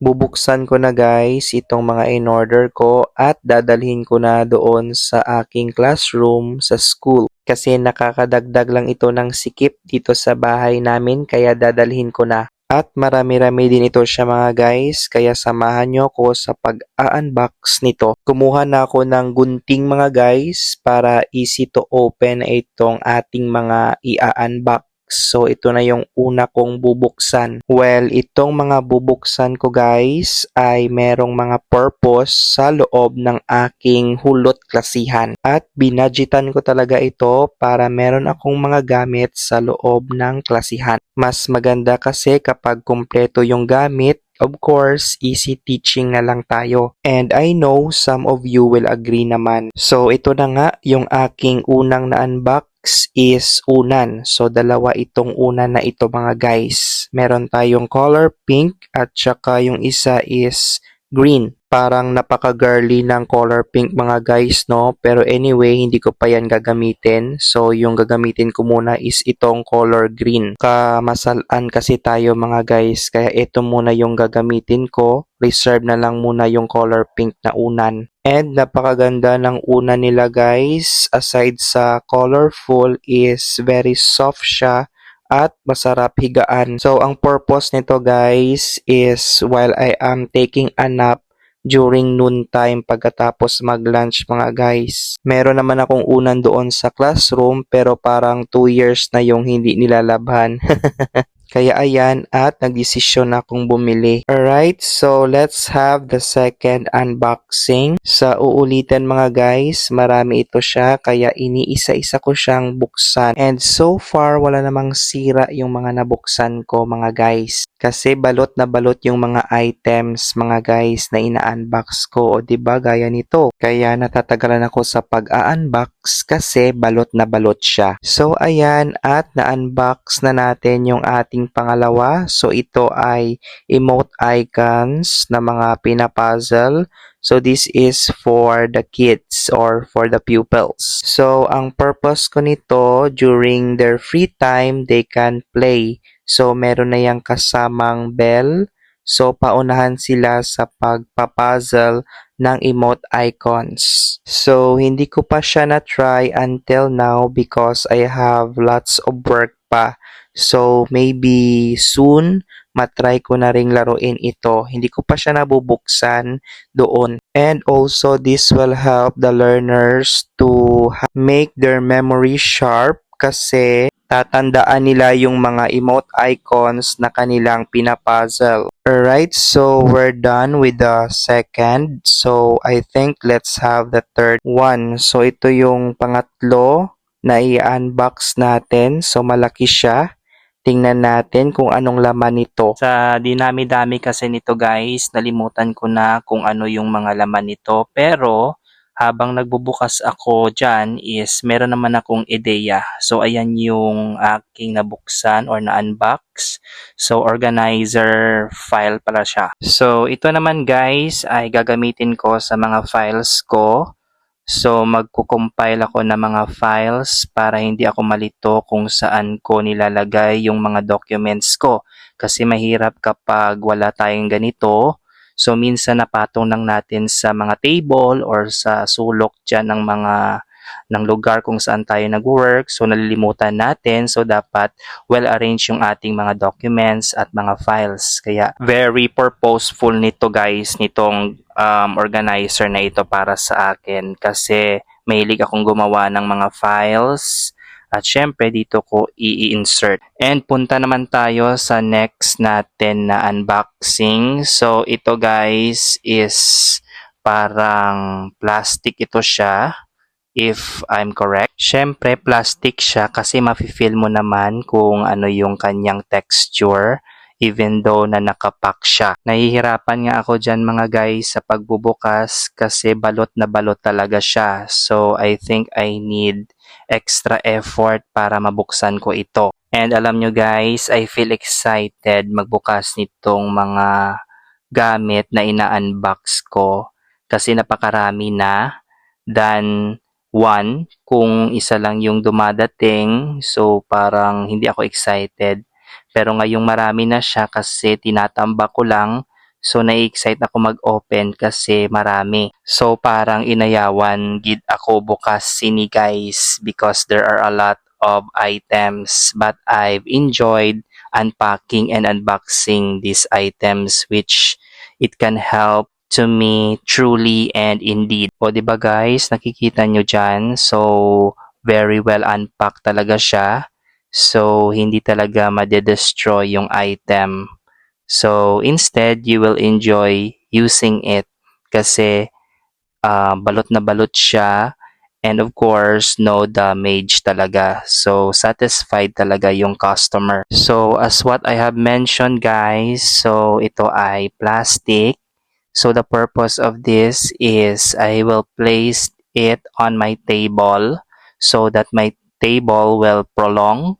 Bubuksan ko na guys itong mga in-order ko at dadalhin ko na doon sa aking classroom sa school. Kasi nakakadagdag lang ito ng sikip dito sa bahay namin kaya dadalhin ko na. At marami-rami din ito siya mga guys, kaya samahan nyo ko sa pag-unbox nito. Kumuha na ako ng gunting mga guys para easy to open itong ating mga i-unbox. So, ito na yung una kong bubuksan. Well, itong mga bubuksan ko guys ay merong mga purpose sa loob ng aking hulot klasihan. At binadgetan ko talaga ito para meron akong mga gamit sa loob ng klasihan. Mas maganda kasi kapag kumpleto yung gamit. Of course, easy teaching na lang tayo. And I know some of you will agree naman. So, ito na nga yung aking unang na-unbox is unan. So, dalawa itong unan na ito mga guys. Meron tayong color pink at saka yung isa is green. Parang napaka-girly ng color pink mga guys, no? Pero anyway, hindi ko pa yan gagamitin. So, yung gagamitin ko muna is itong color green. Kamasalan kasi tayo mga guys. Kaya ito muna yung gagamitin ko. Reserve na lang muna yung color pink na unan. And napakaganda ng unan nila guys. Aside sa colorful is very soft siya at masarap higaan. So, ang purpose nito guys is while I am taking a nap during noontime pagkatapos mag-lunch mga guys. Meron naman akong unan doon sa classroom pero parang 2 years na yung hindi nilalabhan. Kaya ayan at nagdesisyon na akong bumili. Alright, so let's have the second unboxing. Sa uulitan mga guys, marami ito siya kaya iniisa-isa ko siyang buksan. And so far, wala namang sira yung mga nabuksan ko mga guys. Kasi balot na balot yung mga items mga guys na ina-unbox ko. O diba gaya nito? Kaya natatagalan ako sa pag-unbox kasi balot na balot siya. So ayan at na-unbox na natin yung ating pangalawa. So ito ay emote icons na mga pinapuzzle. So this is for the kids or for the pupils. So ang purpose ko nito, during their free time, they can play. So meron na yung kasamang bell. So paunahan sila sa pagpapuzzle ng emote icons. So hindi ko pa siya na-try until now because I have lots of work pa. So maybe soon matry ko na ring laruin ito. Hindi ko pa siya nabubuksan doon. And also this will help the learners to make their memory sharp kasi tatandaan nila yung mga emote icons na kanilang pinapuzzle. Alright, so we're done with the second. So I think let's have the third one. So ito yung pangatlo na i-unbox natin. So malaki siya. Tingnan natin kung anong laman nito. Sa dinami-dami kasi nito guys, nalimutan ko na kung ano yung mga laman nito. Pero habang nagbubukas ako dyan is meron naman akong ideya. So ayan yung aking nabuksan or na-unbox. So organizer file pala siya. So ito naman guys ay gagamitin ko sa mga files ko. So, magko-compile ako ng mga files para hindi ako malito kung saan ko nilalagay yung mga documents ko. Kasi mahirap kapag wala tayong ganito. So, minsan napatong lang natin sa mga table or sa sulok dyan ng lugar kung saan tayo nag-work. So, nalilimutan natin. So, dapat well-arranged yung ating mga documents at mga files. Kaya, very purposeful nito guys, nitong organizer na ito para sa akin. Kasi, mahilig akong gumawa ng mga files. At syempre, dito ko i-insert. And punta naman tayo sa next natin na unboxing. So, ito guys is parang plastic ito siya. If I'm correct. Syempre, plastic siya kasi mafe-feel mo naman kung ano yung kanyang texture even though na nakapack siya. Nahihirapan nga ako dyan mga guys sa pagbubukas kasi balot na balot talaga siya. So, I think I need extra effort para mabuksan ko ito. And alam nyo guys, I feel excited magbukas nitong mga gamit na ina-unbox ko kasi napakarami na than one, kung isa lang yung dumadating, so parang hindi ako excited. Pero ngayong marami na siya kasi tinatambak ko lang, So na-excite ako mag-open kasi marami. So parang inayawan gid ako bukas sini guys because there are a lot of items, but I've enjoyed unpacking and unboxing these items which it can help to me truly and indeed. O 'di ba guys, nakikita nyo dyan? So very well unpacked talaga siya. So hindi talaga madedestroy yung item. So instead, you will enjoy using it kasi balot na balot siya, and of course, no damage talaga. So satisfied talaga yung customer. So as what I have mentioned guys, so ito ay plastic. So the purpose of this is I will place it on my table so that my table will prolong.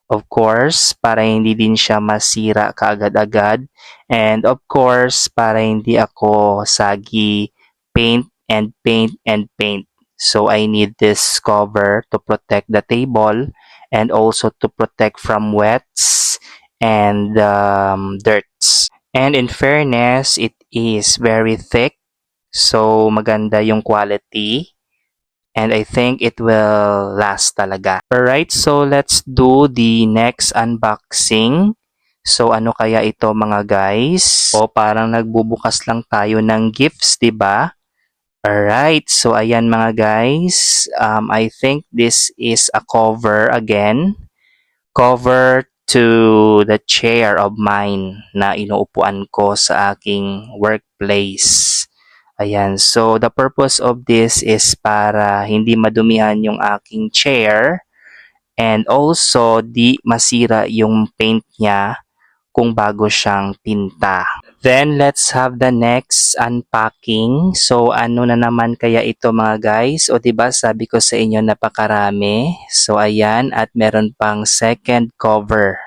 Of course, para hindi din siya masira kaagad-agad. And of course, para hindi ako sagi paint and paint and paint. So I need this cover to protect the table and also to protect from wets and dirts. And in fairness, it is very thick. So maganda yung quality. And I think it will last talaga. Alright, so let's do the next unboxing. So ano kaya ito mga guys? O parang nagbubukas lang tayo ng gifts, 'di ba? Alright, so ayan mga guys. I think this is a cover again. Cover to the chair of mine na inuupuan ko sa aking workplace. Ayan, so the purpose of this is para hindi madumihan yung aking chair and also di masira yung paint niya kung bago siyang tinta. Then let's have the next unpacking. So ano na naman kaya ito mga guys? O 'di ba sabi ko sa inyo napakarami. So ayan, at meron pang second cover.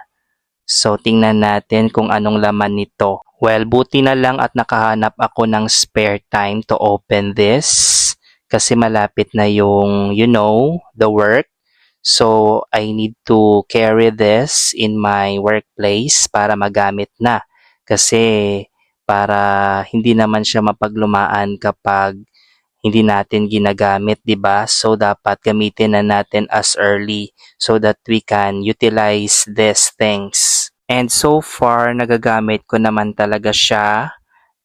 So tingnan natin kung anong laman nito. Well, buti na lang at nakahanap ako ng spare time to open this kasi malapit na yung, the work. So, I need to carry this in my workplace para magamit na. Kasi para hindi naman siya mapaglumaan kapag hindi natin ginagamit, 'di ba? So dapat gamitin na natin as early so that we can utilize these things. And so far, nagagamit ko naman talaga siya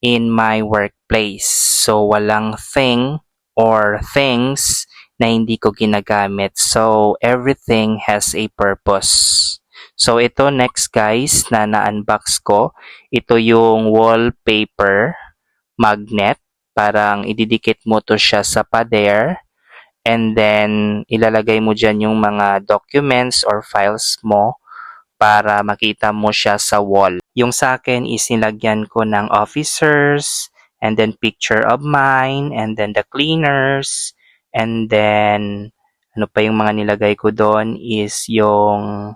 in my workplace. So walang thing or things na hindi ko ginagamit. So everything has a purpose. So ito next guys na na-unbox ko, ito yung wallpaper magnet. Parang ididikit mo to siya sa pader and then ilalagay mo dyan yung mga documents or files mo para makita mo siya sa wall. Yung sa akin is nilagyan ko ng officers and then picture of mine and then the cleaners and then ano pa yung mga nilagay ko doon is yung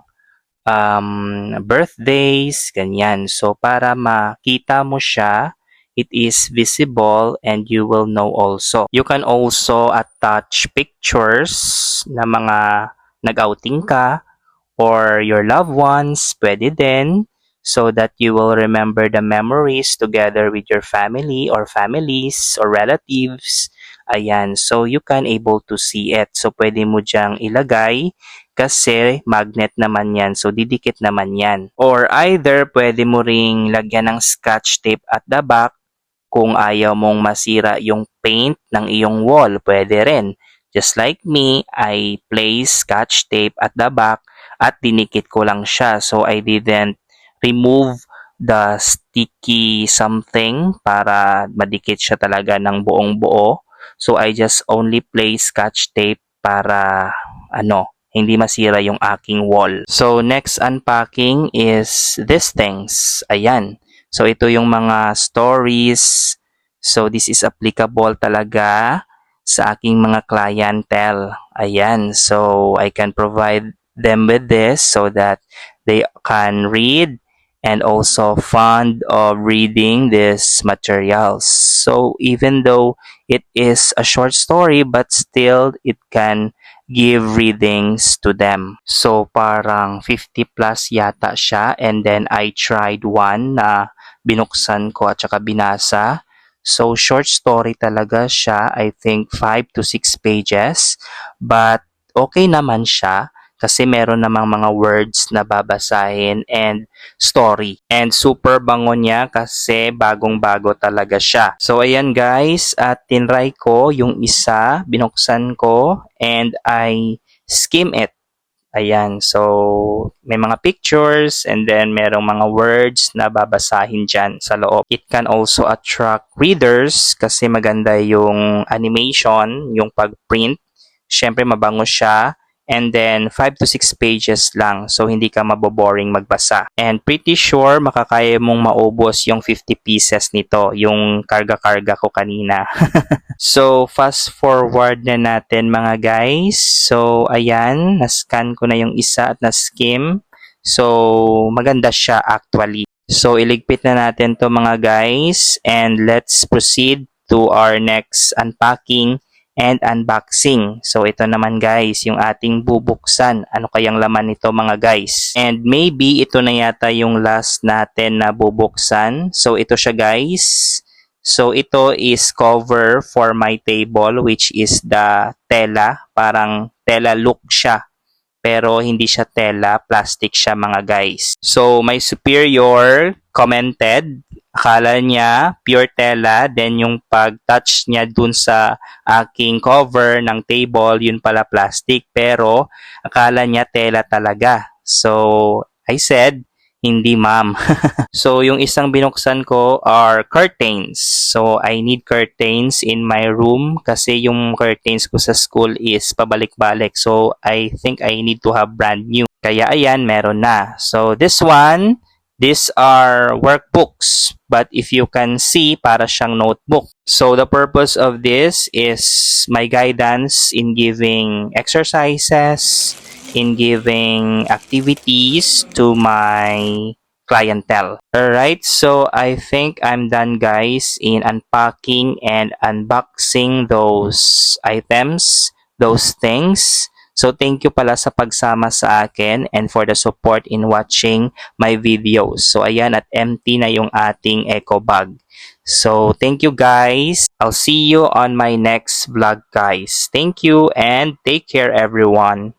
birthdays, ganyan. So para makita mo siya, it is visible and you will know also. You can also attach pictures na mga nag-outing ka or your loved ones, pwede din, so that you will remember the memories together with your family or families or relatives. Ayan, so you can able to see it. So pwede mo diyang ilagay kasi magnet naman yan. So didikit naman yan. Or either pwede mo ring lagyan ng scotch tape at the back kung ayaw mong masira yung paint ng iyong wall. Pwede rin. Just like me, I place scotch tape at the back at dinikit ko lang siya. So I didn't remove the sticky something para madikit siya talaga ng buong buo. So I just only place scotch tape para hindi masira yung aking wall. So next unpacking is these things. Ayan. So ito yung mga stories. So this is applicable talaga sa aking mga clientele. Ayan. So I can provide them with this so that they can read and also fond of reading these materials. So even though it is a short story, but still it can give readings to them. So parang 50 plus yata siya, and then I tried one na binuksan ko at saka binasa. So short story talaga siya, I think 5 to 6 pages, but okay naman siya kasi meron namang mga words na babasahin and story. And super bango niya kasi bagong-bago talaga siya. So ayan guys, at tinry ko yung isa, binuksan ko and I skim it. Ayan, so may mga pictures and then merong mga words na babasahin dyan sa loob. It can also attract readers kasi maganda yung animation, yung pag-print. Siyempre mabango siya. And then 5 to 6 pages lang, so hindi ka maboboring magbasa. And pretty sure makakaya mong maubos yung 50 pieces nito, yung karga-karga ko kanina. So, fast forward na natin mga guys. So, ayan, nascan ko na yung isa at na-skim. So, maganda siya actually. So, iligpit na natin to mga guys. And let's proceed to our next unpacking and unboxing. So, ito naman guys, yung ating bubuksan. Ano kayang laman nito mga guys? And maybe ito na yata yung last natin na bubuksan. So, ito siya guys. So, ito is cover for my table which is the tela. Parang tela look siya. Pero hindi siya tela, plastic siya mga guys. So, my superior commented, akala niya pure tela, then yung pag-touch niya dun sa aking cover ng table, yun pala plastic. Pero, akala niya tela talaga. So, I said, hindi ma'am. So, yung isang binuksan ko are curtains. So, I need curtains in my room kasi yung curtains ko sa school is pabalik-balik. So, I think I need to have brand new. Kaya ayan, meron na. So, this one, these are workbooks. But if you can see, para siyang notebook. So, the purpose of this is my guidance in giving exercises, in giving activities to my clientele. Alright, so I think I'm done guys in unpacking and unboxing those items, those things. So thank you pala sa pagsama sa akin and for the support in watching my videos. So ayan, at empty na yung ating eco bag. So thank you guys. I'll see you on my next vlog guys. Thank you and take care everyone.